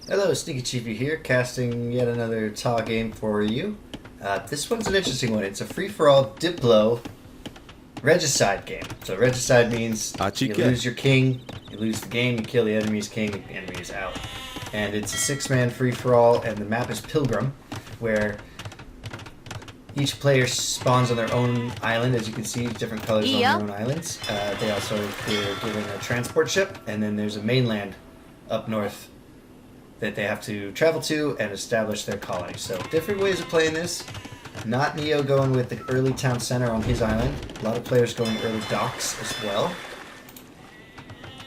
Hello, Sneaky Chiefy here, casting yet another TAW game for you. This one's an interesting one. It's a free-for-all Diplo Regicide game. So Regicide means you lose your king, you lose the game, you kill the enemy's king, the enemy is out. And it's a 6-man free-for-all, and the map is Pilgram, where each player spawns on their own island. As you can see, different colors on their own islands. They also are given a transport ship, and then there's a mainland up north that they have to travel to and establish their colony. So different ways of playing this. NotNeo going with the early town center on his island. A lot of players going early docks as well.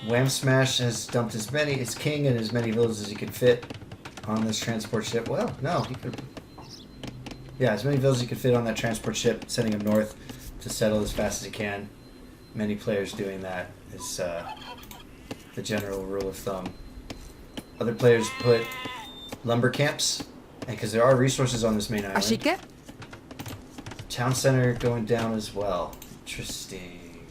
Wamsmash has dumped his king and as many villages as he could fit on this transport ship. Well, no, he could. Yeah, as many villages as he could fit on that transport ship, sending him north to settle as fast as he can. Many players doing that is the general rule of thumb. Other players put lumber camps, and because there are resources on this main island. Town center going down as well. Interesting.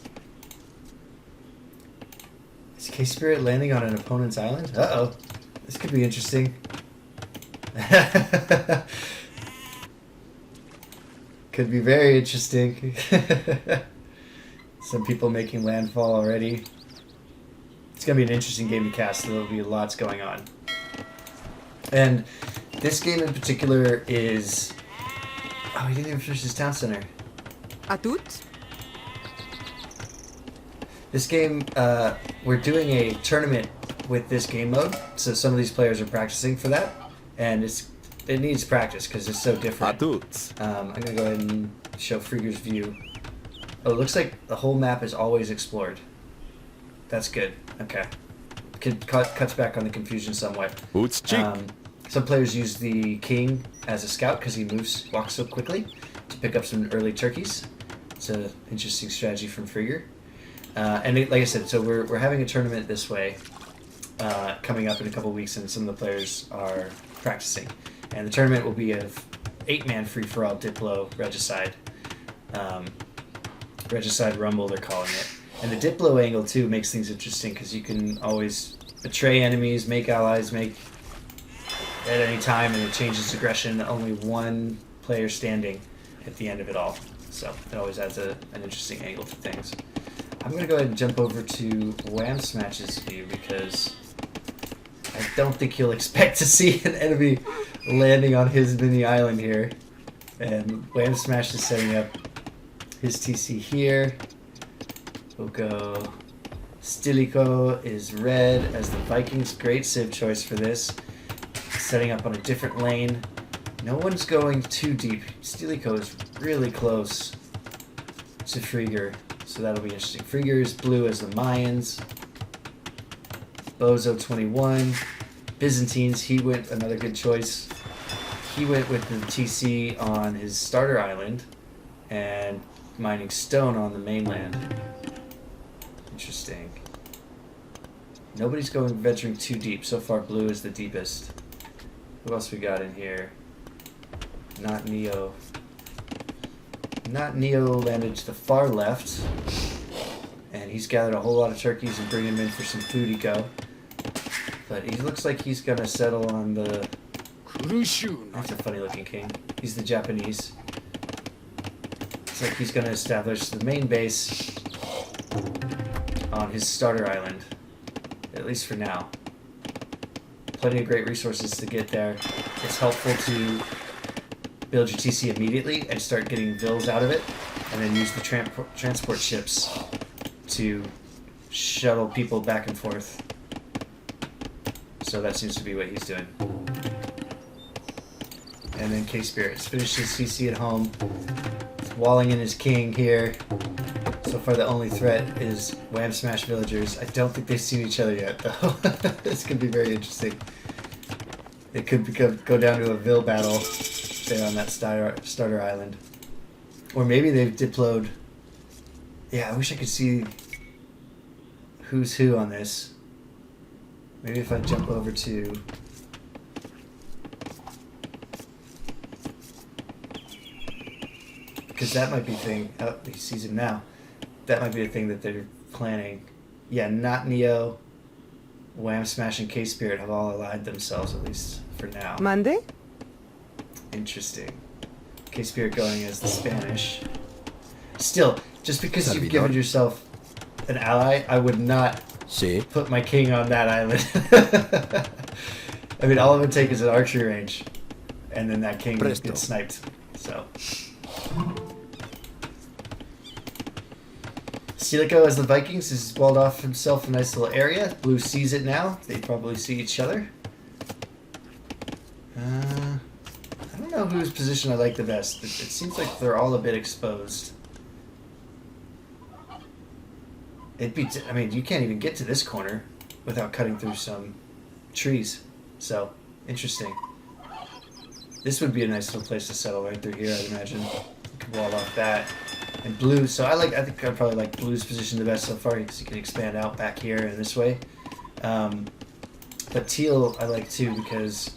Is KSpirit landing on an opponent's island? Uh-oh. This could be interesting. Could be very interesting. Some people making landfall already. It's going to be an interesting game to cast. There will be lots going on. And this game in particular is... Oh, he didn't even finish his town center. À tout. This game, we're doing a tournament with this game mode. So some of these players are practicing for that. And it needs practice because it's so different. À tout. I'm going to go ahead and show Freager's view. Oh, it looks like the whole map is always explored. That's good. Okay. Cuts back on the confusion somewhat. Some players use the king as a scout because he walks so quickly to pick up some early turkeys. It's an interesting strategy from Freager. Like I said, so we're having a tournament this way coming up in a couple weeks, and some of the players are practicing. And the tournament will be a 8-man free-for-all Diplo Regicide. Regicide Rumble, they're calling it. And the Diplo angle, too, makes things interesting because you can always betray enemies, make allies, at any time, and it changes aggression. Only one player standing at the end of it all. So it always adds an interesting angle to things. I'm going to go ahead and jump over to wamsmash's view because I don't think you'll expect to see an enemy landing on his mini island here. And wamsmash is setting up his TC here. We'll go Stilicho is red as the Vikings. Great civ choice for this. Setting up on a different lane. No one's going too deep. Stilicho is really close to Freager, so that'll be interesting. Freager is blue as the Mayans. Bozo 21. Byzantines, he went another good choice. He went with the TC on his starter island and mining stone on the mainland. Interesting. Nobody's venturing too deep. So far, blue is the deepest. Who else we got in here? NotNeo. NotNeo landed to the far left. And he's gathered a whole lot of turkeys and bringing them in for some food eco. But he looks like he's going to settle on the... That's a funny looking king. He's the Japanese. Looks like he's going to establish the main base on his starter island, at least for now. Plenty of great resources to get there. It's helpful to build your TC immediately and start getting vills out of it, and then use the transport ships to shuttle people back and forth. So that seems to be what he's doing. And then KSpirit finished his TC at home. He's walling in his king here. So far, the only threat is wamsmash villagers. I don't think they've seen each other yet, though. This could be very interesting. It could go down to a vill battle there on that starter island. Or maybe they've diploed. Yeah, I wish I could see who's who on this. Maybe if I jump over to... Because that might be the thing. Oh, he sees him now. That might be the thing that they're planning. Yeah, NotNeo wamsmash and KSpirit have all allied themselves, at least for now. Monday? Interesting. KSpirit going as the Spanish. Still, just because you've given yourself an ally, I would not put my king on that island. I mean, all it would take is an archery range, and then that king gets sniped. So, Stilicho as the Vikings has walled off himself a nice little area. Blue sees it now. They probably see each other. I don't know whose position I like the best. It seems like they're all a bit exposed. I mean, you can't even get to this corner without cutting through some trees. So, interesting. This would be a nice little place to settle right through here, I'd imagine. You could wall off that. And blue, so I think I'd probably like blue's position the best so far because you can expand out back here and this way. But teal I like too because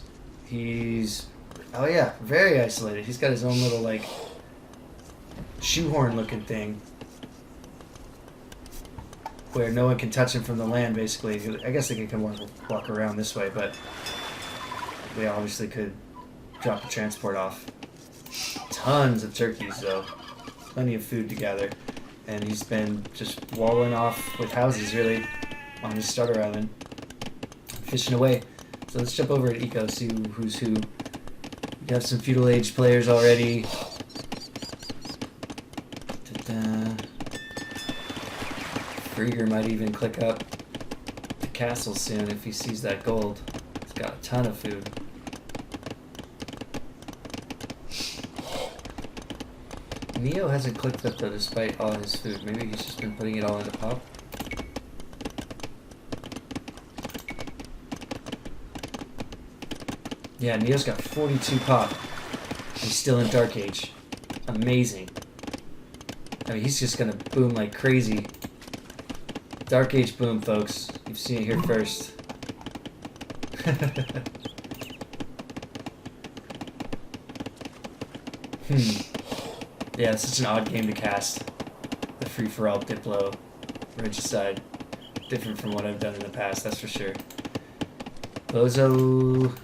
he's, oh yeah, very isolated. He's got his own little like shoehorn looking thing where no one can touch him from the land basically. I guess they can walk around this way, but we obviously could drop the transport off. Tons of turkeys though. Plenty of food to gather. And he's been just walling off with houses really on his starter island. Fishing away. So let's jump over at Eco, see who's who. We have some feudal age players already. Freager might even click up the castle soon if he sees that gold. He's got a ton of food. Neo hasn't clicked up though despite all his food. Maybe he's just been putting it all into pop. Yeah, Neo's got 42 pop. He's still in Dark Age. Amazing. I mean, he's just gonna boom like crazy. Dark Age boom, folks. You've seen it here first. Yeah, it's such an odd game to cast. The free-for-all Diplo Regicide. Different from what I've done in the past, that's for sure. Bozo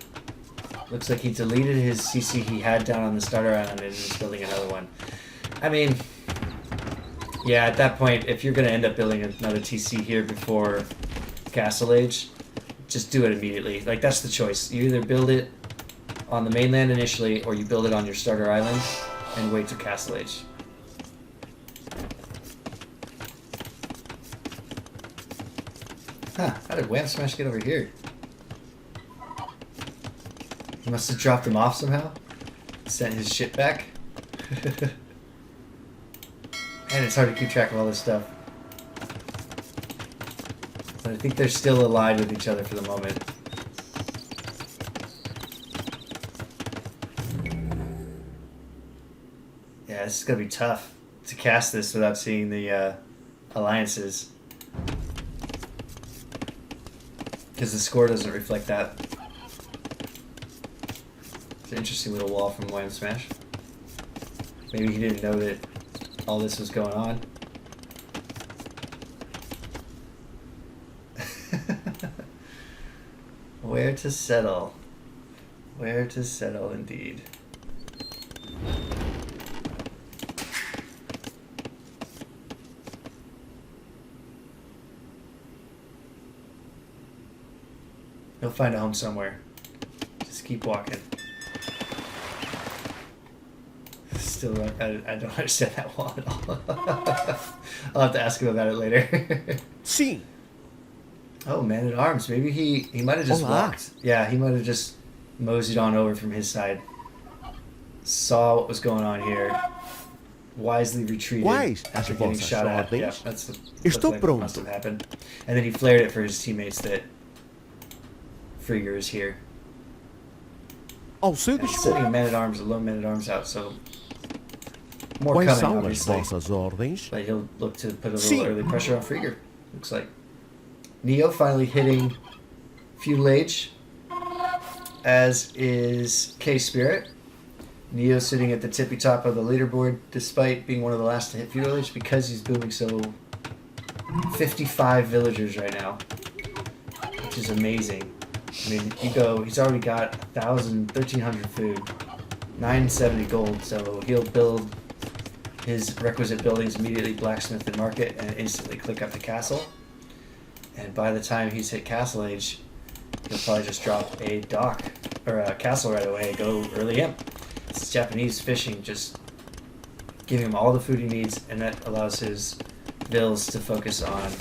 looks like he deleted his CC he had down on the starter island and is building another one. I mean, yeah, at that point, if you're going to end up building another TC here before Castle Age, just do it immediately. Like, that's the choice. You either build it on the mainland initially, or you build it on your starter island and wait till Castle Age. Huh, how did wamsmash get over here? He must have dropped him off somehow. Sent his shit back. Man, it's hard to keep track of all this stuff. But I think they're still allied with each other for the moment. Yeah, this is going to be tough to cast this without seeing the alliances. Because the score doesn't reflect that. It's an interesting little wall from wamsmash. Maybe he didn't know that all this was going on. Where to settle? Where to settle indeed. You'll find a home somewhere. Just keep walking. Still, I don't understand that wall at all. I'll have to ask him about it later. See. Oh, man at arms. Maybe he might have just walked. Yeah, he might have just moseyed on over from his side. Saw what was going on here. Wisely retreated after getting shot at. Yeah, that's what must have happened. And then he flared it for his teammates that Freager is here. Oh, and he's sending a man at arms, a lone man at arms out, so more coming, obviously. But he'll look to put a little early pressure on Freager. Looks like Neo finally hitting Feudal Age, as is KSpirit. Neo sitting at the tippy top of the leaderboard, despite being one of the last to hit Feudal Age, because he's booming so 55 villagers right now. which is amazing. I mean, you go, he's already got 1,300 food, 970 gold, so he'll build his requisite buildings immediately, blacksmith and market, and instantly click up to castle. And by the time he's hit castle age, he'll probably just drop a dock, or a castle right away and go early imp. It's Japanese fishing, just giving him all the food he needs, and that allows his bills to focus on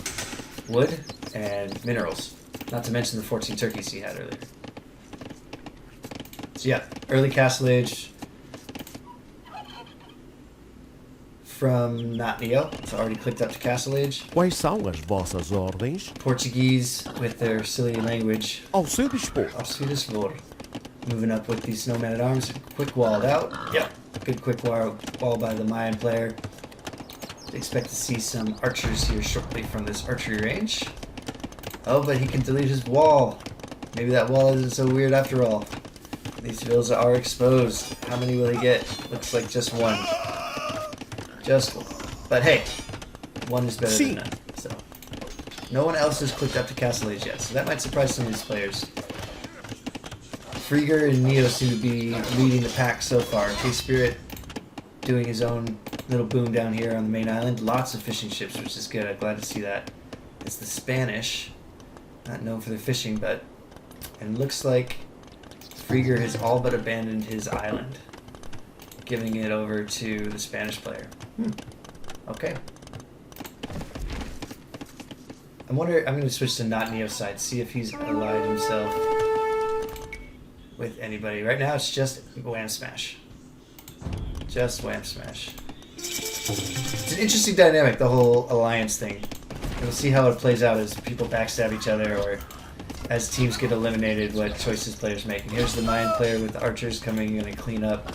wood and minerals. Not to mention the 14 turkeys he had earlier. So yeah, early castle age from NotNeo. It's already clicked up to castle age. Quais são as vossas ordens? Portuguese with their silly language. Ao seu dispor. Ao seu dispor. Moving up with the snowman at arms. Quick walled out. Yep. Good quick wall by the Mayan player. Expect to see some archers here shortly from this archery range. Oh, but he can delete his wall. Maybe that wall isn't so weird after all. These villas are exposed. How many will he get? Looks like just one. Just one. But hey, one is better than none. So no one else has clicked up to castle age yet, so that might surprise some of these players. Freager and Neo seem to be leading the pack so far. KSpirit doing his own little boom down here on the main island. Lots of fishing ships, which is good. I'm glad to see that. It's the Spanish, not known for their fishing, but and it looks like Freager has all but abandoned his island, giving it over to the Spanish player. Okay. I'm going to switch to NotNeo side, see if he's allied himself with anybody. Right now it's just wamsmash. Just wamsmash. It's an interesting dynamic, the whole alliance thing. We'll see how it plays out as people backstab each other or as teams get eliminated, what choices players make. And here's the Mayan player with the archers coming in and clean up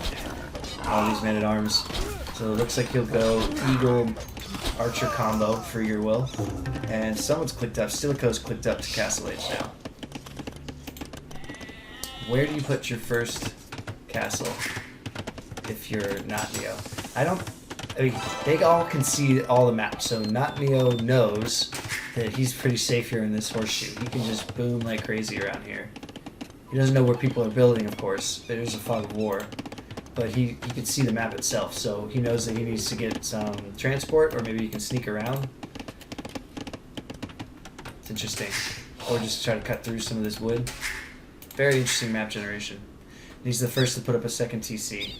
all these men-at-arms. So it looks like he'll go Eagle Archer combo for your will. And someone's clicked up. Stilicho's clicked up to Castle Age now. Where do you put your first castle if you're NotNeo? I mean, they all can see all the maps, so NotNeo knows that he's pretty safe here in this horseshoe. He can just boom like crazy around here. He doesn't know where people are building, of course. There's a fog of war. But he can see the map itself, so he knows that he needs to get some transport, or maybe he can sneak around. It's interesting. Or just try to cut through some of this wood. Very interesting map generation. And he's the first to put up a second TC.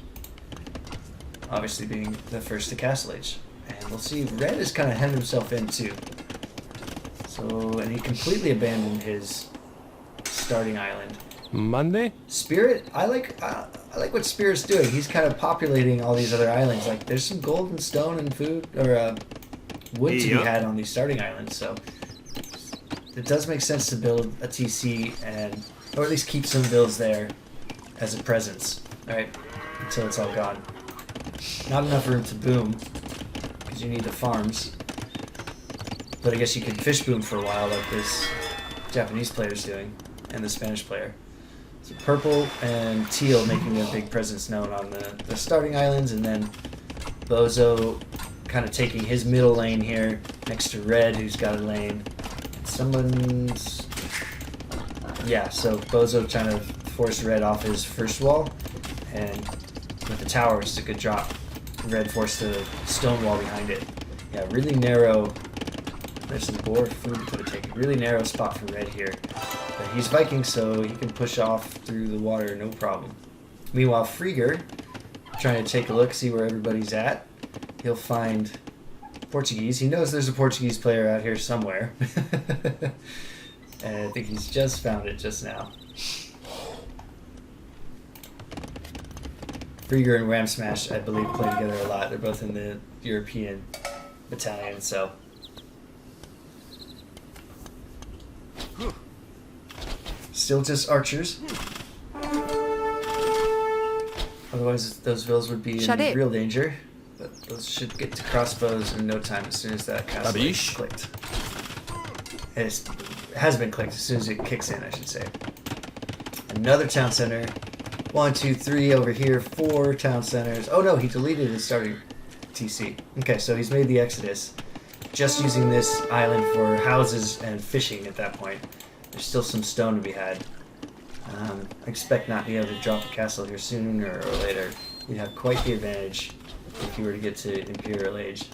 Obviously being the first to Castle Age. And we'll see, Red has kind of hemmed himself in too. So, and he completely abandoned his starting island. Monday? Spirit, I like what Spirit's doing. He's kind of populating all these other islands. Like, there's some gold and stone and food, or wood to be had on these starting islands, so it does make sense to build a TC and, or at least keep some builds there as a presence, right? Until it's all gone. Not enough room to boom, because you need the farms. But I guess you could fish boom for a while, like this Japanese player's doing, and the Spanish player. So purple and teal making a big presence known on the starting islands, and then Bozo kind of taking his middle lane here next to Red, who's got a lane. Someone's... Yeah, so Bozo trying to force Red off his first wall, and with the tower, it's a good drop. Red forced the stone wall behind it. Yeah, really narrow. There's some boar food he could have taken. Really narrow spot for Red here. But he's Viking, so he can push off through the water, no problem. Meanwhile, Freager, trying to take a look, see where everybody's at. He'll find Portuguese. He knows there's a Portuguese player out here somewhere. And I think he's just found it just now. Freager and wamsmash, I believe, play together a lot. They're both in the European battalion, so... Still just archers. Otherwise, those villas would be in real danger. But those should get to crossbows in no time as soon as that castle is clicked. It has been clicked as soon as it kicks in, I should say. Another town center. 1, 2, 3 over here. 4 town centers. Oh no, he deleted his starting TC. Okay, so he's made the exodus. Just using this island for houses and fishing at that point. There's still some stone to be had. I expect NotNeo to drop a castle here sooner or later. You'd have quite the advantage if you were to get to Imperial Age.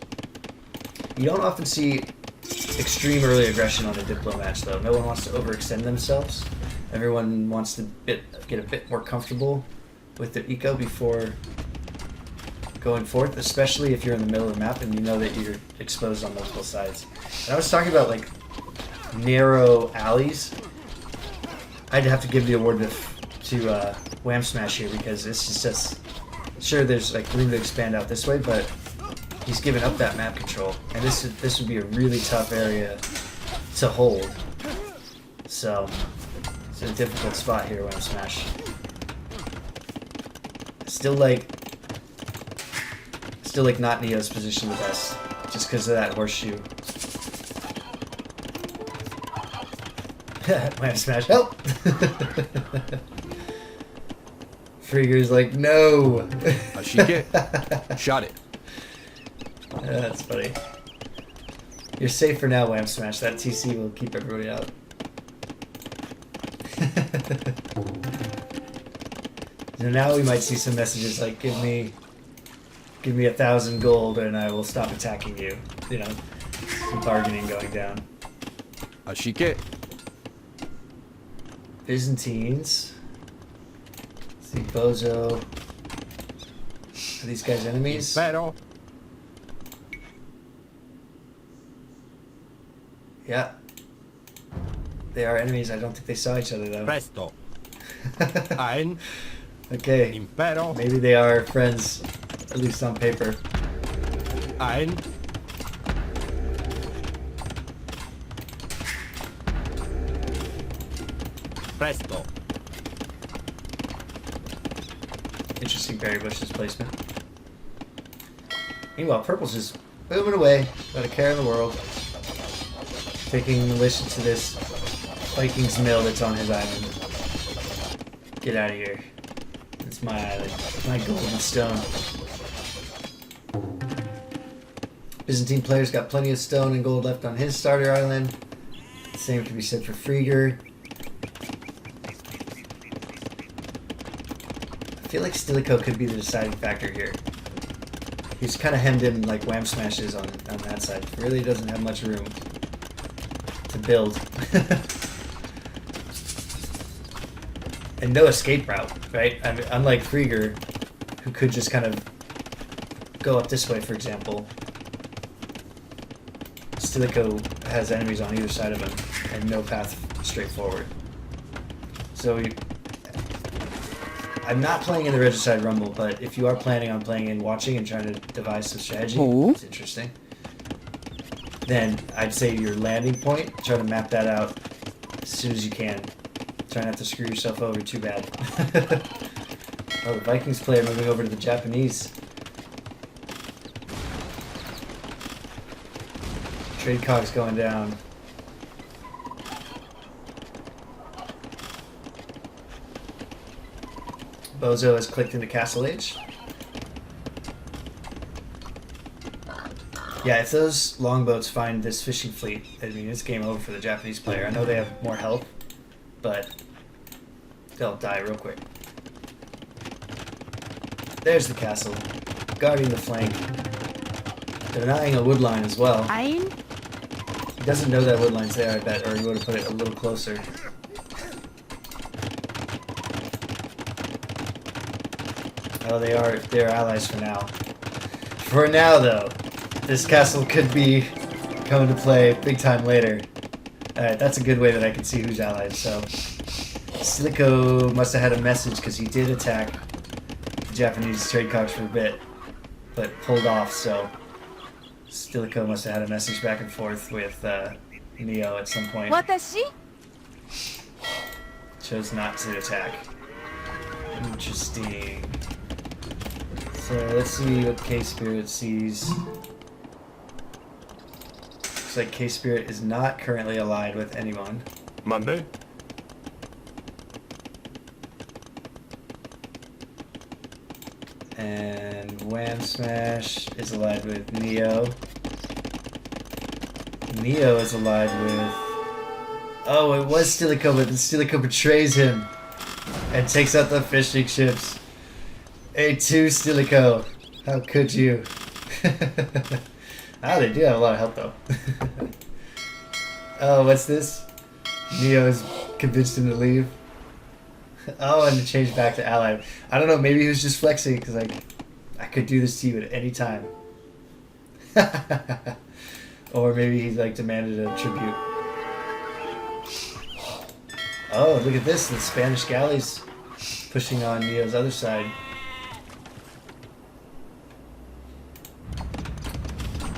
You don't often see extreme early aggression on a Diplo match, though. No one wants to overextend themselves. Everyone wants to get a bit more comfortable with their eco before going forth, especially if you're in the middle of the map and you know that you're exposed on multiple sides. And I was talking about like narrow alleys. I'd have to give the award to wamsmash here because this is just, sure there's like room to expand out this way, but he's given up that map control, and this would be a really tough area to hold. So it's a difficult spot here, wamsmash. Still like NotNeo's position the best, just because of that horseshoe. Wamsmash, help! Freager's like, no! Ashike, shot it. That's funny. You're safe for now, wamsmash. That TC will keep everybody out. So now we might see some messages like, give me 1,000 gold and I will stop attacking you. You know, some bargaining going down. Ashike. Byzantines. Let's see, Bozo. Are these guys enemies? Pero. Yeah. They are enemies. I don't think they saw each other though. Presto. Ein. Okay. Impero. Maybe they are friends, at least on paper. Ein. Presto. Interesting berry bushes placement. Meanwhile, purple's just moving away, not a care in the world. Taking militia to this Vikings mill that's on his island. Get out of here. It's my island. My golden stone. Byzantine player's got plenty of stone and gold left on his starter island. The same can be said for Freager. I feel like Stilicho could be the deciding factor here. He's kind of hemmed in like wamsmash is on that side. Really doesn't have much room to build. And no escape route, right? I mean, unlike Freager, who could just kind of go up this way, for example. Stilicho has enemies on either side of him and no path straight forward. So I'm not playing in the Regicide Rumble, but if you are planning on playing and watching and trying to devise some strategy, it's interesting. Then I'd say your landing point, try to map that out as soon as you can. Try not to screw yourself over too bad. Oh, the Vikings player moving over to the Japanese. Trade cogs going down. Bozo has clicked into Castle Age. Yeah, if those longboats find this fishing fleet, I mean, it's game over for the Japanese player. I know they have more health, but they'll die real quick. There's the castle, guarding the flank. Denying a wood line as well. He doesn't know that wood line's there, I bet, or he would have put it a little closer. Oh, they're allies for now. For now, though, this castle could be coming to play big time later. Alright, that's a good way that I can see who's allies, so... Stilicho must have had a message, because he did attack the Japanese trade cogs for a bit, but pulled off, so... Stilicho must have had a message back and forth with Neo at some point. Chose not to attack. Interesting. So let's see what KSpirit sees. Looks like KSpirit is not currently allied with anyone. Monday. And wamsmash is allied with Neo. Neo is allied with Oh, it was Stilicho, but then Stilicho betrays him and takes out the fishing ships. A2 Stilicho. How could you? Ah, they do have a lot of help though. Oh, what's this? Neo's convinced him to leave. Oh, and to change back to ally. I don't know, maybe he was just flexing because like I could do this to you at any time. Or maybe he like demanded a tribute. Oh, look at this, the Spanish galleys pushing on Neo's other side.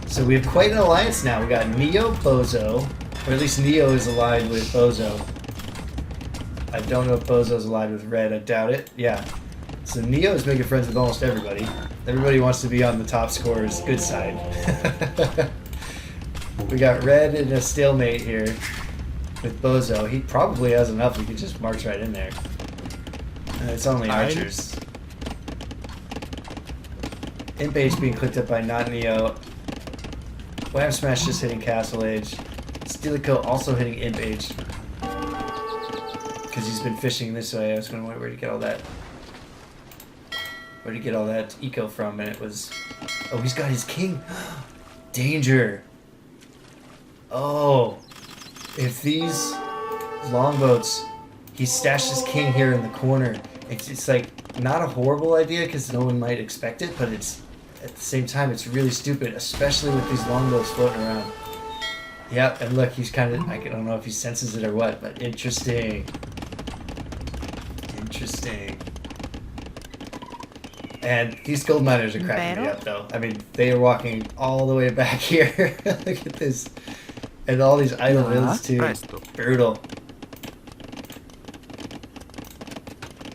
So we have quite an alliance now. We got Neo, Bozo, or at least Neo is allied with Bozo. I don't know if Bozo's allied with Red, I doubt it. Yeah. So Neo is making friends with almost everybody. Everybody wants to be on the top scorer's good side. We got Red in a stalemate here with Bozo. He probably has enough, he could just march right in there. And it's only archers. Imp Age being clicked up by NotNeo. Wamsmash just hitting Castle Age. Stilicho also hitting Imp Age. Because he's been fishing this way. I was going to wonder where to get all that. Where to get all that eco from, and it was... Oh, he's got his king! Danger! Oh! If these longboats... He stashed his king here in the corner. It's like, not a horrible idea, because no one might expect it, but it's... At the same time, it's really stupid, especially with these longbows floating around. Yep, and look, he's kind of... I don't know if he senses it or what, but interesting. Interesting. And these gold miners are cracking me up, though. I mean, they are walking all the way back here. Look at this. And all these idle villas, too. Brutal.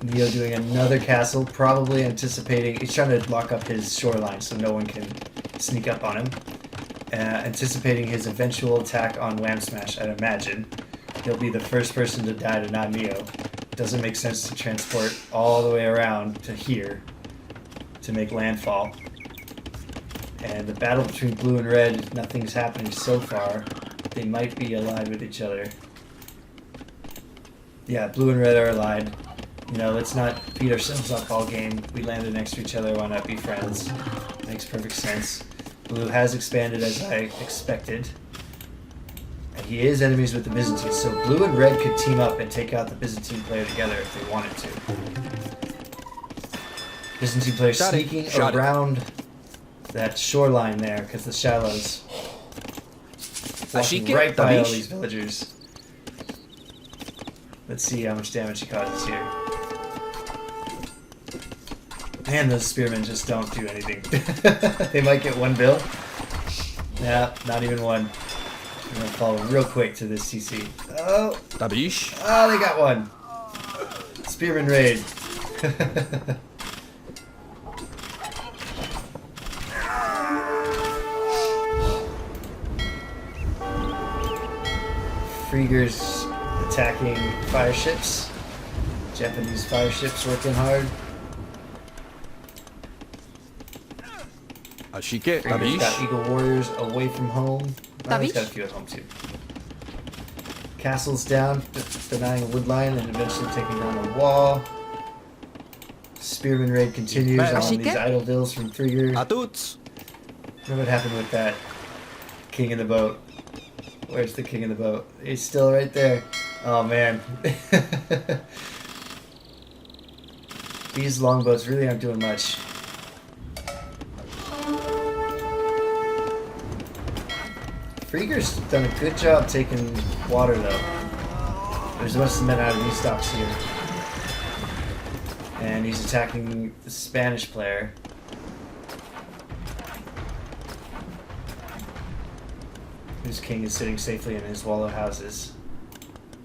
Neo doing another castle, probably anticipating... He's trying to lock up his shoreline so no one can sneak up on him. Anticipating his eventual attack on Wamsmash, I'd imagine. He'll be the first person to die to NotNeo. Doesn't make sense to transport all the way around to here to make landfall. And the battle between blue and red, nothing's happening so far. They might be allied with each other. Yeah, blue and red are allied. You know, let's not beat ourselves up all game. We landed next to each other, why not be friends? Makes perfect sense. Blue has expanded as I expected. And he is enemies with the Byzantines, so blue and red could team up and take out the Byzantine player together if they wanted to. Byzantine player sneaking around that shoreline there because the shallows. Walking right by all these villagers. Let's see how much damage he causes here. Man, those spearmen just don't do anything. They might get one bill. Yeah, not even one. I'm gonna follow real quick to this CC. Oh! Tabish. Oh, they got one! Spearman raid. Freager's attacking fire ships. Japanese fire ships working hard. Ashike. Freager's got Eagle Warriors away from home. Well, he's got a Tabish? few at home too. Castle's down, denying a wood line and eventually taking down a wall. Spearman raid continues on Ashike? these idle vills from Freager. Atuts. Remember what happened with that king in the boat? Where's the king in the boat? He's still right there. Oh man. These longboats really aren't doing much. Freager's done a good job taking water though. There's a bunch of men out of these docks here. And he's attacking the Spanish player. Whose king is sitting safely in his wallow houses.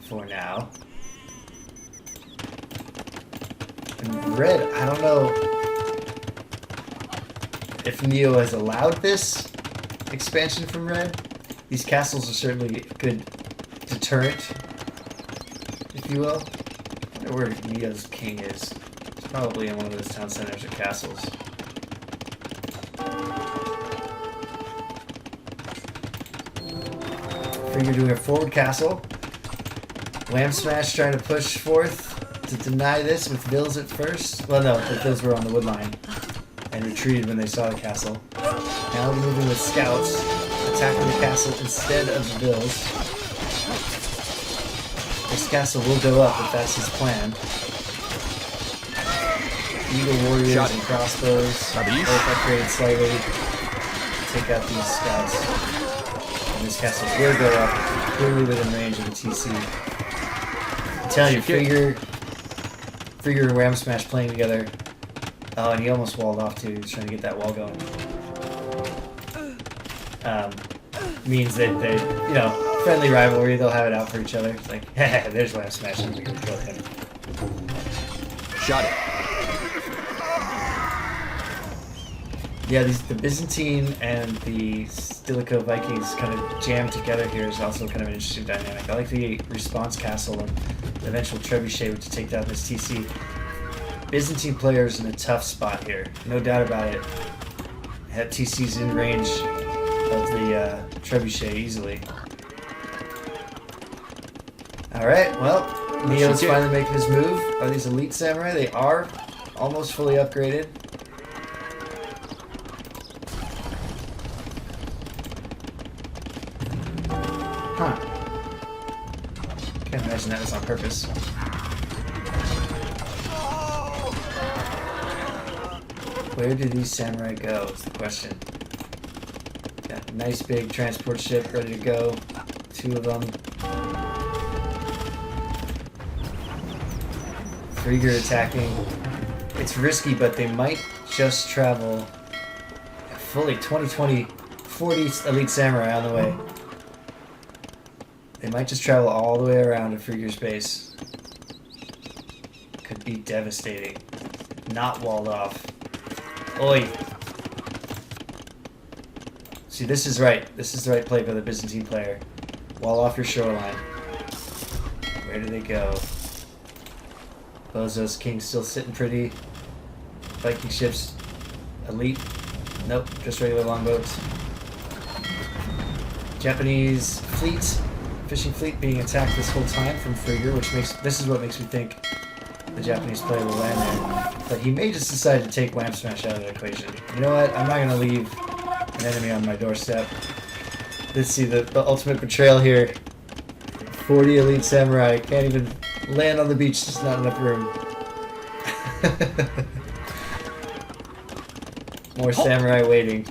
For now. And red, I don't know if Neo has allowed this expansion from red. These castles are certainly a good deterrent, if you will. I wonder where Neo's king is. It's probably in one of those town centers or castles. Freager doing a forward castle. wamsmash trying to push forth to deny this with bills at first. Well, no, the bills were on the wood line and retreated when they saw the castle. Now they're moving with scouts, attacking the castle instead of the bills. This castle will go up if that's his plan. Eagle warriors and crossbows both upgrade slightly to take out these scouts. And this castle will go up, clearly within range of the TC. I'm telling you, Freager and wamsmash playing together. Oh, and he almost walled off too. He's trying to get that wall going. Means that they, you know, friendly rivalry. They'll have it out for each other. It's like, there's wamsmash. I'm gonna kill him. Shot it. Yeah, the Byzantine and the Stilicho Vikings kind of jammed together here is also kind of an interesting dynamic. I like the response castle and the eventual trebuchet to take down this TC. Byzantine players in a tough spot here, no doubt about it. Have TC's in range of the trebuchet easily. Alright, well, Neo's finally making his move. Are these elite samurai? They are almost fully upgraded. Huh. Can't imagine that was on purpose. Where do these samurai go is the question. Got a nice big transport ship ready to go. 2 of them. Freager attacking. It's risky, but they might just travel fully 20, 40 elite samurai on the way. They might just travel all the way around to Freager's base. Could be devastating. Not walled off. Oi! See, this is right. This is the right play by the Byzantine player. Wall off your shoreline. Where do they go? Bozo's King still sitting pretty. Viking ships. Elite. Nope, just regular longboats. Japanese fleet. Fishing fleet being attacked this whole time from Freager, which makes this is what makes me think the Japanese player will land there. But he may just decide to take wamsmash out of the equation. You know what? I'm not going to leave an enemy on my doorstep. Let's see the ultimate betrayal here. 40 elite samurai can't even land on the beach. Just not enough room. More samurai waiting.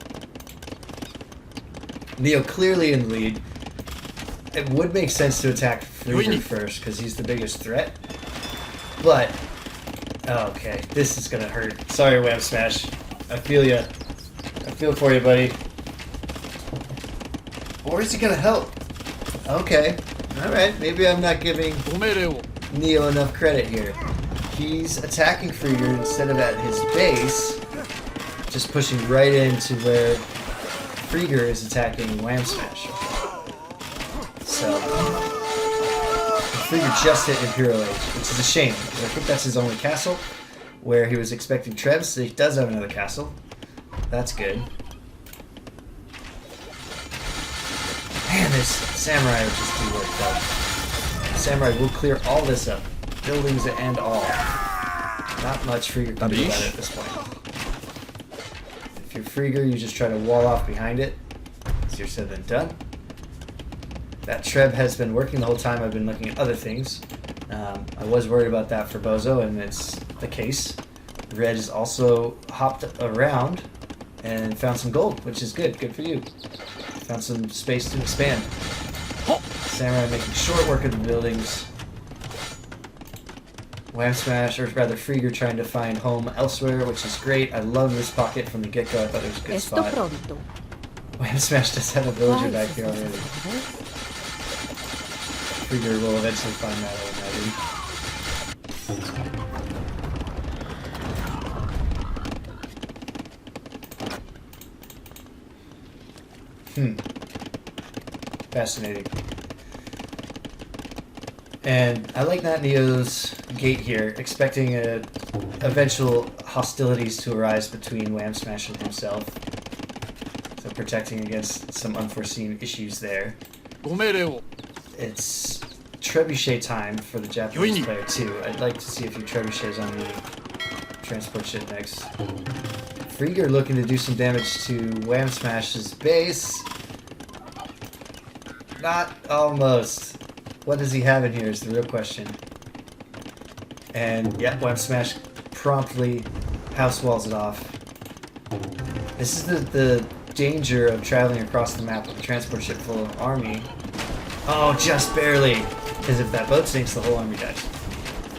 Neo clearly in the lead. It would make sense to attack Freager first because he's the biggest threat. But okay, this is gonna hurt. Sorry, wamsmash. I feel ya. I feel for you, buddy. Or is he gonna help? Okay. Alright, maybe I'm not giving Neo enough credit here. He's attacking Freager instead of at his base, just pushing right into where Freager is attacking wamsmash. So, Freager just hit Imperial Age, which is a shame, because I think that's his only castle, where he was expecting Trebs, so he does have another castle. That's good. Man, this samurai would just do work, though. Samurai will clear all this up, buildings and all. Not much Freager can do about it at this point. If you're Freager, you just try to wall off behind it. Easier said than done. That Treb has been working the whole time. I've been looking at other things. I was worried about that for Bozo, and it's the case. Red has also hopped around and found some gold, which is good. Good for you. Found some space to expand. Samurai making short work of the buildings. Wamsmash, or rather Freager, trying to find home elsewhere, which is great. I love this pocket from the get-go. I thought it was a good spot. Wamsmash does have a villager back here already. Freager will eventually find that, I imagine. Fascinating. And I like NotNeo's gate here, expecting eventual hostilities to arise between wamsmash and himself. So protecting against some unforeseen issues there. It's trebuchet time for the Japanese player too. I'd like to see a few trebuchets on the transport ship next. Freager looking to do some damage to Wamsmash's base. Not almost. What does he have in here is the real question. And yeah, Wamsmash promptly house walls it off. This is the danger of traveling across the map with a transport ship full of army. Oh, just barely. Because if that boat sinks, the whole army dies.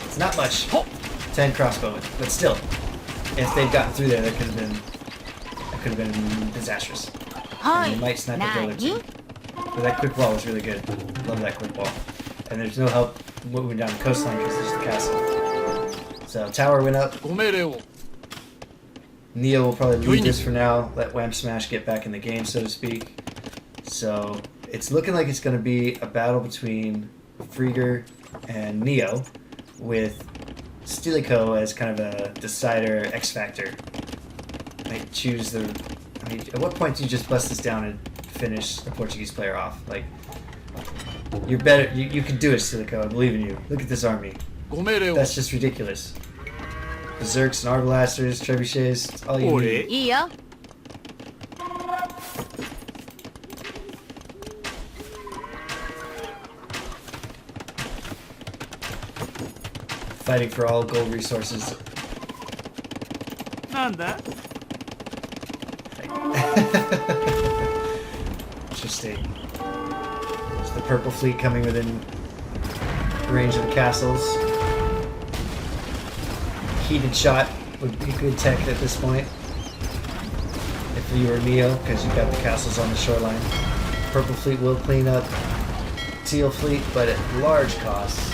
It's not much. 10 crossbowmen, but still, if they'd gotten through there, that could have been disastrous. And they might snipe a builder too. But that quick wall was really good. Love that quick wall. And there's no help moving down the coastline because there's the castle. So tower went up. Neo will probably leave this for now. Let Wamsmash get back in the game, so to speak. So it's looking like it's going to be a battle between Freager and Neo, with Stilicho as kind of a decider, X factor. Might choose the. I mean, at what point do you just bust this down and finish the Portuguese player off? Like, you're better. You can do it, Stilicho. I believe in you. Look at this army. That's just ridiculous. Berserks and Arbalasters, Trebuchets, it's all you need. Yeah. Fighting for all gold resources. Interesting. There's the purple fleet coming within range of the castles. Heated shot would be good tech at this point. If you were Neo, because you've got the castles on the shoreline. Purple fleet will clean up Teal fleet, but at large costs.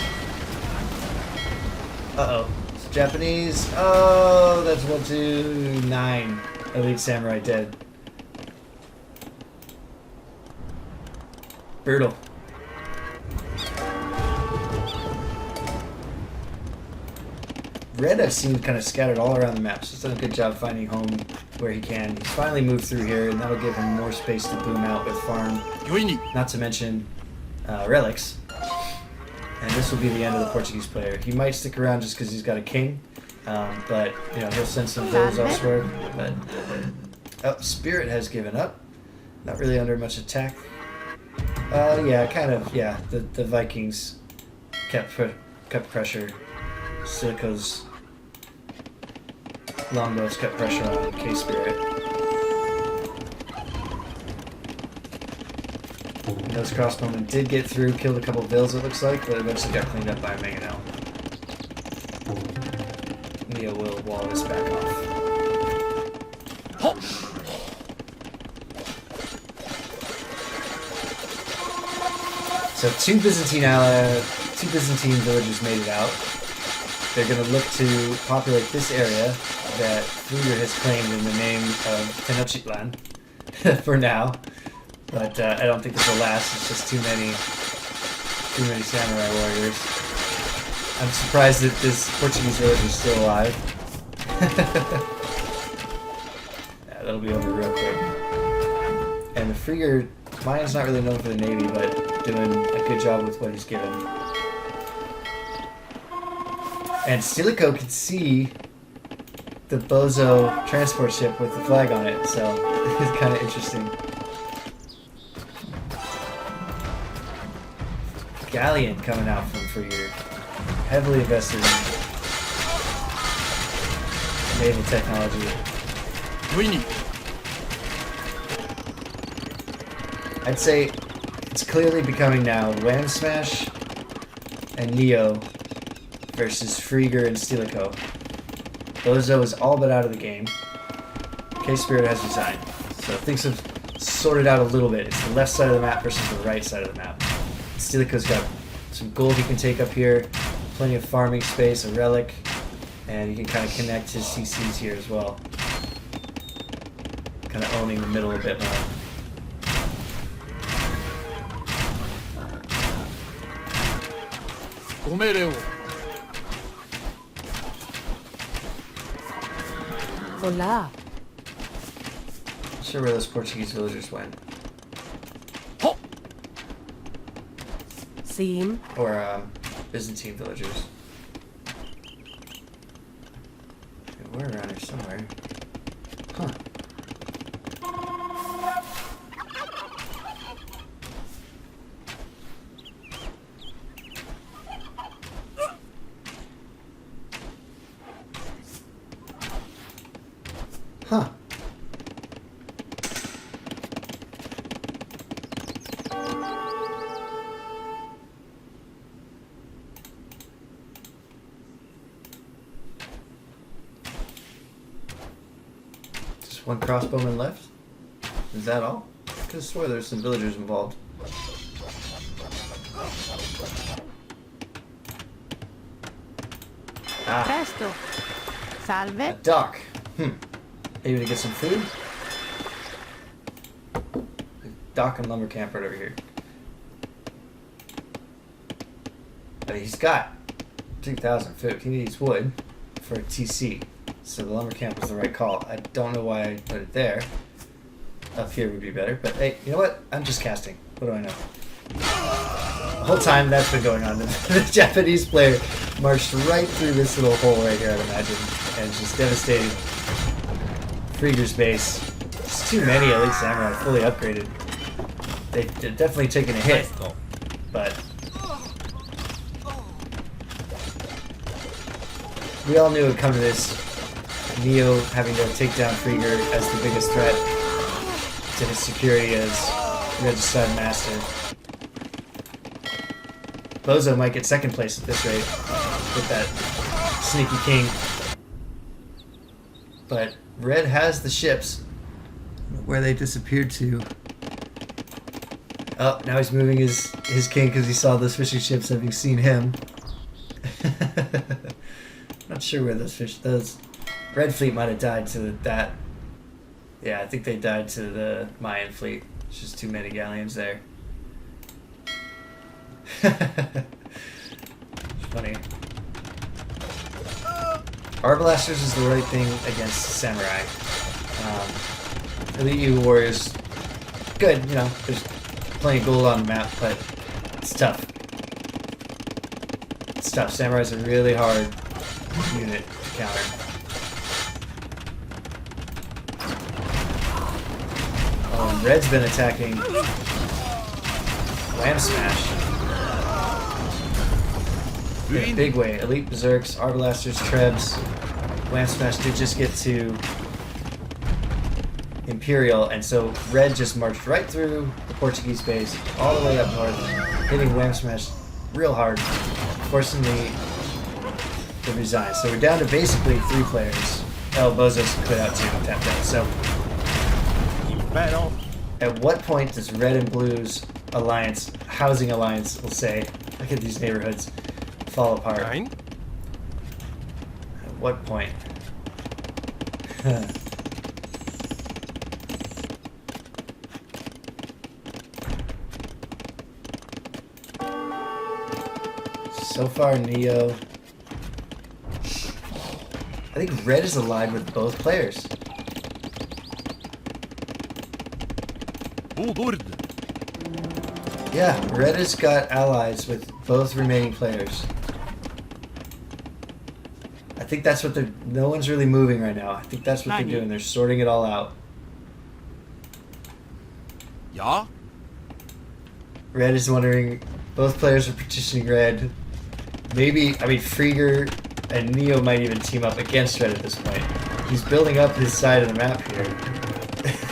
Uh-oh. It's Japanese. Oh, that's 1, 2, 9. Elite Samurai dead. Brutal. Red I've seen kind of scattered all around the map, so he's done a good job finding home where he can. He's finally moved through here, and that'll give him more space to boom out with farm. Not to mention relics. And this will be the end of the Portuguese player. He might stick around just because he's got a king, but you know he'll send some villas elsewhere. But oh, Spirit has given up. Not really under much attack. Yeah, kind of. Yeah, the Vikings kept pressure. Stilicho's longbows kept pressure on KSpirit. Those crossbowmen did get through, killed a couple of vills it looks like, but eventually got cleaned up by Mangonel. Neo will wall this back off. So two Byzantine villagers made it out. They're going to look to populate this area that Freager has claimed in the name of Tenochtitlan for now. But I don't think this will last. It's just too many samurai warriors. I'm surprised that this Portuguese village is still alive. Yeah, that'll be over real quick. And the Freager, Mayan's not really known for the navy, but doing a good job with what he's given. And Stilicho could see the Bozo transport ship with the flag on it, so it's kind of interesting. Galleon coming out from Freager. Heavily invested in naval technology. I'd say it's clearly becoming now Wamsmash and Neo versus Freager and Stilicho. Bozo is all but out of the game. KSpirit has resigned. So things have sorted out a little bit. It's the left side of the map versus the right side of the map. Stilicho's got some gold he can take up here, plenty of farming space, a relic, and he can kind of connect his CCs here as well. Kind of owning the middle a bit more. Hola. Not sure where those Portuguese villagers went. Prosím. Or Byzantine villagers. We're around here somewhere. Huh. Huh. Just one crossbowman left? Is that all? I could have swore there's some villagers involved. Ah, Presto. a Salve. dock. Maybe to get some food? Dock and lumber camp right over here. But he's got 2,000 food. He needs wood for a TC. So the lumber camp was the right call. I don't know why I put it there. Up here would be better. But hey, you know what? I'm just casting. What do I know? The whole time that's been going on, the Japanese player marched right through this little hole right here, I'd imagine. And just devastating Freager's base. It's too many Elite Samurai fully upgraded. They've definitely taken a hit, Presto. but we all knew it would come to this. Neo having to take down Freager as the biggest threat to his security as Regicide Master. Bozo might get second place at this rate with that sneaky king. But Red has the ships. Where they disappeared to. Oh, now he's moving his king because he saw those fishing ships having seen him. Not sure where those Red fleet might have died to that. Yeah, I think they died to the Mayan fleet. It's just too many galleons there. It's funny. Arbalasters is the right thing against Samurai. Elite U Warriors, good, you know, there's plenty of gold on the map, but it's tough. It's tough. Samurai's a really hard unit to counter. Oh, and Red's been attacking wamsmash in a big way. Elite Berserks, Arbalasters, Trebs. Wamsmash did just get to Imperial, and so Red just marched right through the Portuguese base, all the way up north, hitting Wamsmash real hard, forcing the resign. So we're down to basically 3 players. Oh, Bozo's quit out too, tapped out. So Impero. at what point does Red and Blue's alliance, housing alliance, we'll say, look at these neighborhoods, fall apart? Nine. At what point? So far, Neo. I think Red is allied with both players. Bulgurd. Yeah, Red has got allies with both remaining players. I think that's what they're... No one's really moving right now. I think that's what they're doing. They're sorting it all out. Ja. Red is wondering... Both players are petitioning Red. Maybe... I mean, Freager and Neo might even team up against Red at this point. He's building up his side of the map here.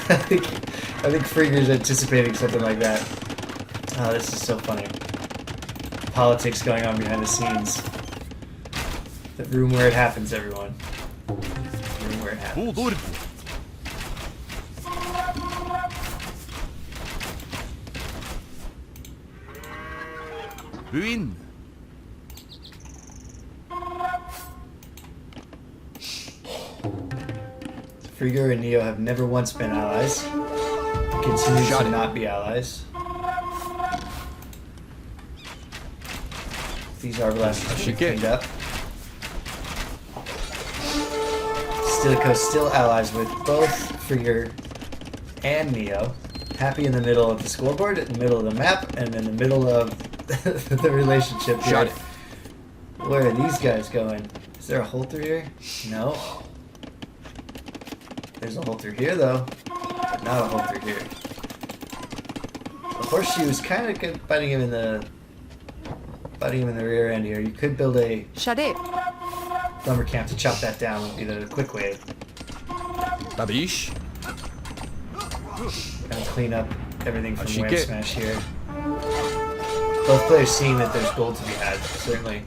I think Freager's anticipating something like that. Oh, this is so funny. Politics going on behind the scenes. The room where it happens, everyone. The room where it happens. Bulgurd. Buin. Freager and Neo have never once been allies. Continue to not be allies. These Arbalasters should be cleaned up. Stilicho still allies with both Freager and Neo. Happy in the middle of the scoreboard, in the middle of the map, and in the middle of the relationship here. Shot it. Where are these guys going? Is there a hole through here? No. There's a hole through here though, but not a hole through here. The horseshoe is kind of good biting him in the rear end here. You could build a lumber camp to chop that down would be the quick way. Tabish. Kind of clean up everything from Ashike. wamsmash here. Both players seeing that there's gold to be had, certainly.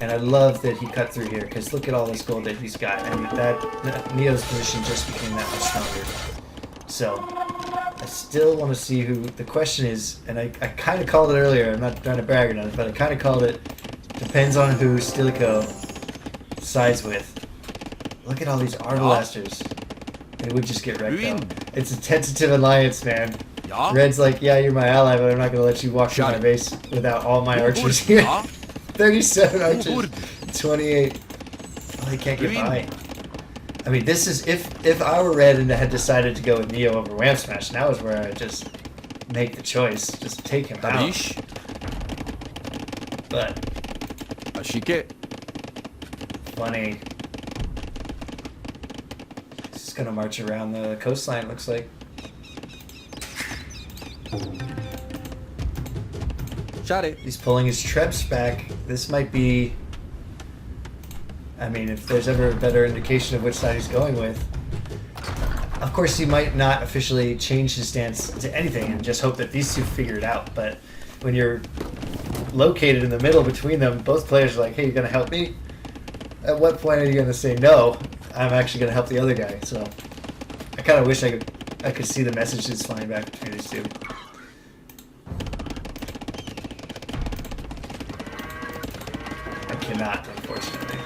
And I love that he cut through here, because look at all this gold that he's got. And that Neo's position just became that much stronger. So, I still want to see who... The question is, and I kind of called it earlier, I'm not trying to brag or nothing, but I kind of called it, depends on who Stilicho sides with. Look at all these Arbalasters. They would just get wrecked though. It's a tentative alliance, man. Ja. Red's like, yeah, you're my ally, but I'm not going to let you walk through Shot my it. base without all my archers here. 37 archers, 28. Oh, they can't get by. I mean, this is if I were Red and had decided to go with Neo over wamsmash, now is where I just make the choice, just take him out. Tabish. But Ashike. funny. He's just gonna march around the coastline. Looks like. Shot it. He's pulling his Trebs back. This might be... I mean, if there's ever a better indication of which side he's going with. Of course, he might not officially change his stance to anything and just hope that these two figure it out. But when you're located in the middle between them, both players are like, hey, you're going to help me? At what point are you going to say, no, I'm actually going to help the other guy? So I kind of wish I could see the messages flying back between these two. Cannot, unfortunately.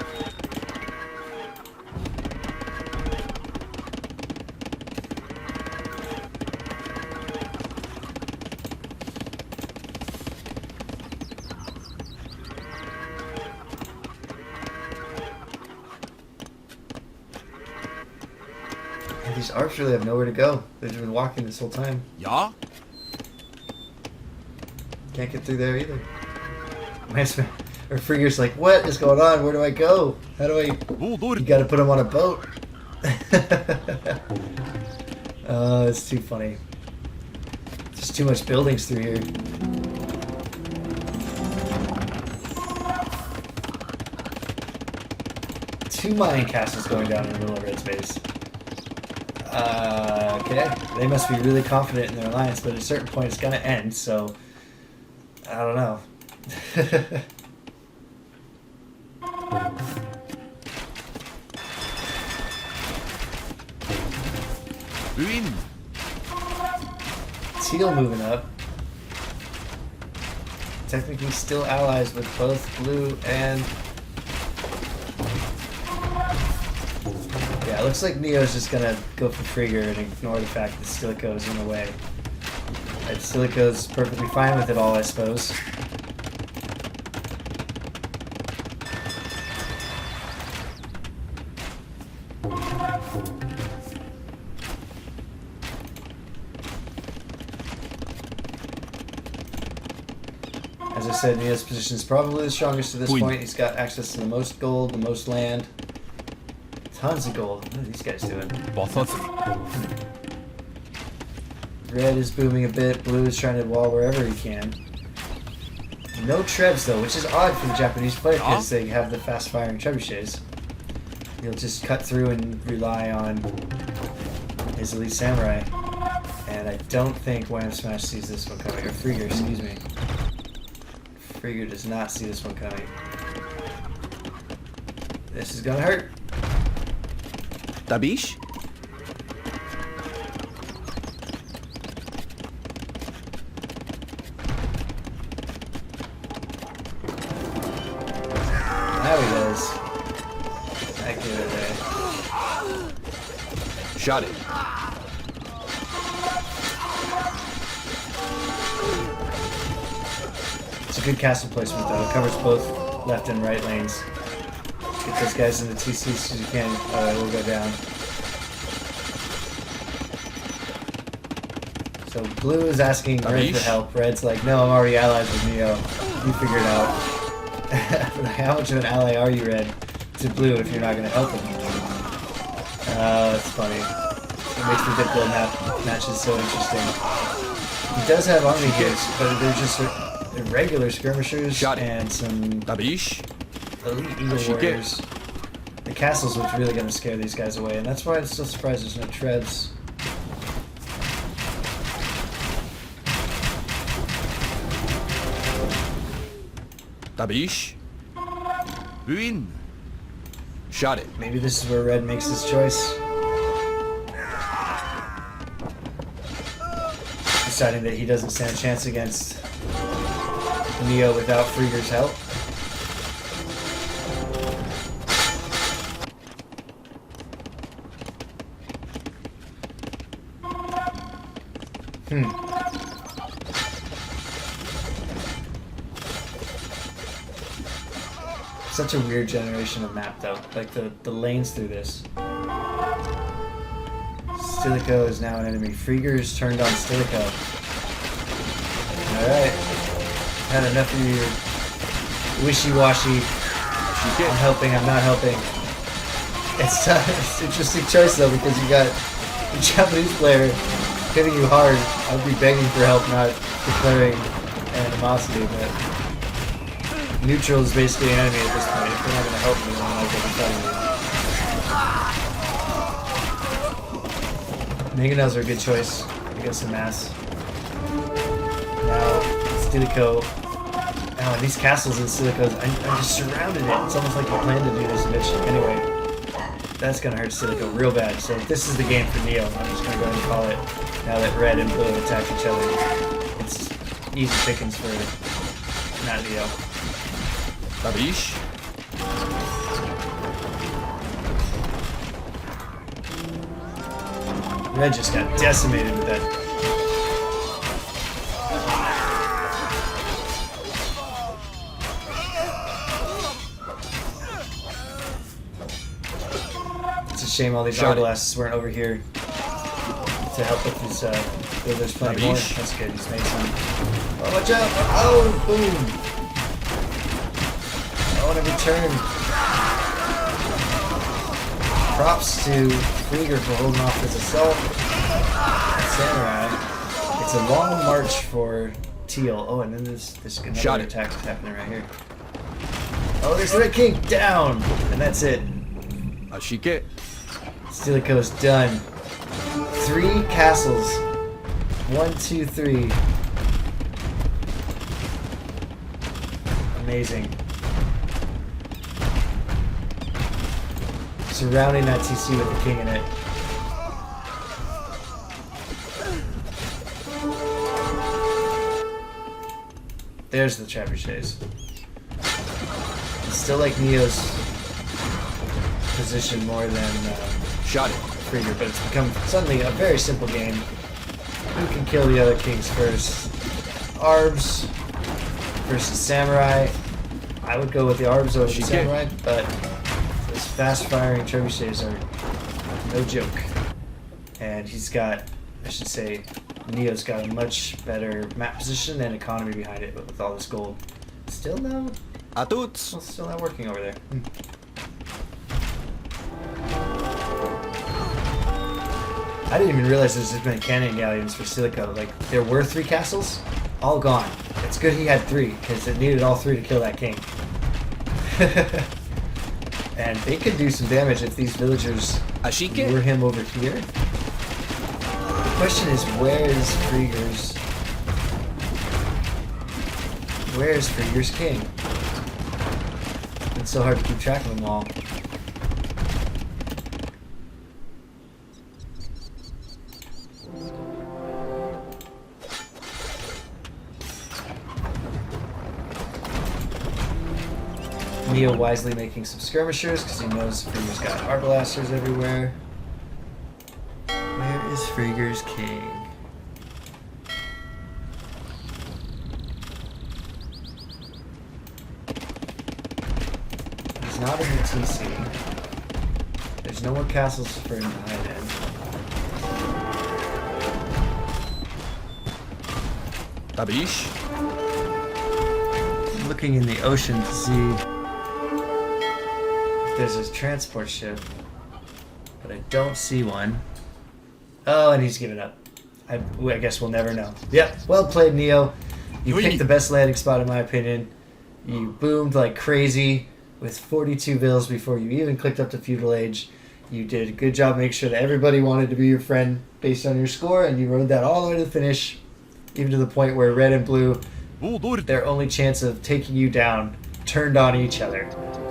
And these arcs really have nowhere to go. They've been walking this whole time. Ja. Can't get through there either. Or Freager's like, what is going on? Where do I go? How do I... You gotta put him on a boat. Oh, it's too funny. Just too much buildings through here. Two mining castles going down in the middle of Red's base. Okay. They must be really confident in their alliance, but at a certain point it's gonna end, so... I don't know. Win. Teal moving up. Technically still allies with both blue and... Yeah, it looks like Neo's just gonna go for Freager and ignore the fact that Stilicho's in the way. And Stilicho's perfectly fine with it all, I suppose. As I said, Neo's position is probably the strongest at this point. He's got access to the most gold, the most land. Tons of gold. What are these guys doing? Red is booming a bit. Blue is trying to wall wherever he can. No trebs though, which is odd for the Japanese player because they have the fast firing trebuchets. He'll just cut through and rely on his elite samurai. And I don't think wamsmash sees this one coming. Or Freager, excuse me. Freager does not see this one coming. This is gonna hurt. Tabish. Now he does. Back the other way. Shot it. It's a good castle placement though. It covers both left and right lanes. Get those guys in the TC as soon as you can. We'll go down. So blue is asking red for help. Red's like, no, I'm already allies with Neo. You figure it out. How much of an ally are you, Red, to blue if you're not going to help him? That's funny. It makes the Diplo matches so interesting. He does have army gears, but they're just regular skirmishers and some Tabish. elite Eagle Warriors. The castle's what's really going to scare these guys away, and that's why I'm still surprised there's no treads. Tabish. Ruin. Shot it. Maybe this is where Red makes his choice. Deciding that he doesn't stand a chance against Neo without Freager's help. Such a weird generation of map though. Like the lanes through this. Stilicho is now an enemy. Freager's turned on Stilicho. Alright. Had enough of your wishy-washy. I'm helping, I'm not helping. It's an interesting choice though, because you got a Japanese player hitting you hard. I'd be begging for help, not declaring animosity, but neutral is basically an enemy at this point. If they're not going to help me, then I'm not going to fight me. Mangonels are a good choice against the mass. Now, Stilicho. Oh, and these castles in Stilicho, I'm just surrounded it. It's almost like you planned to do this, Mitch. Anyway, that's going to hurt Stilicho real bad. So if this is the game for Neo, I'm just going to go ahead and call it. Now that red and blue attack each other, it's easy pickings for not Neo. Tabish. Red just got decimated with that. It's a shame all these Arbalasts weren't over here to help with his there's plenty more. That's good, he's made some. Oh, watch out! Oh, boom! I want to return. Props to Freager for holding off his assault. Samurai. It's a long march for Teal. Oh, and then there's another attack happening right here. Oh, there's the Red King down! And that's it. Ashike. Stilicho's done. 3 castles. 1, 2, 3. Amazing. Surrounding that TC with the king in it. There's the trebuchets. It's still like Neo's position more than Shot it. Freager, but it's become suddenly a very simple game. Who can kill the other kings first? Arbs versus Samurai. I would go with the Arbs over the Samurai, but those fast-firing trebuchets are no joke. And he's got, I should say, Neo's got a much better map position and economy behind it, but with all this gold. Still no? Atuts. Still not working over there. I didn't even realize there's this many cannon galleons for Stilicho. Like, there were 3 castles, all gone. It's good he had 3, because it needed all 3 to kill that king. And they could do some damage if these villagers lure him over here. The question is, where is Freager's king? It's so hard to keep track of them all. Neo wisely making some skirmishers because he knows Freager's got arbalasters everywhere. Where is Freager's king? He's not in the TC. There's no more castles for him to hide in. Tabish. I'm looking in the ocean to see if there's a transport ship, but I don't see one. Oh, and he's given up. I guess we'll never know. Yep, well played, Neo. You picked the best landing spot in my opinion. You boomed like crazy with 42 vills before you even clicked up to Feudal Age. You did a good job making sure that everybody wanted to be your friend based on your score, and you rode that all the way to the finish, even to the point where red and blue, their only chance of taking you down, turned on each other.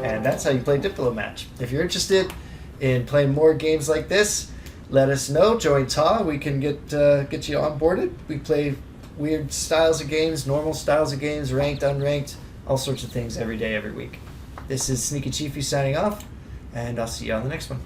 And that's how you play Diplo match. If you're interested in playing more games like this, let us know. Join Ta. We can get you onboarded. We play weird styles of games, normal styles of games, ranked, unranked, all sorts of things every day, every week. This is Sneaky Chiefy signing off, and I'll see you on the next one.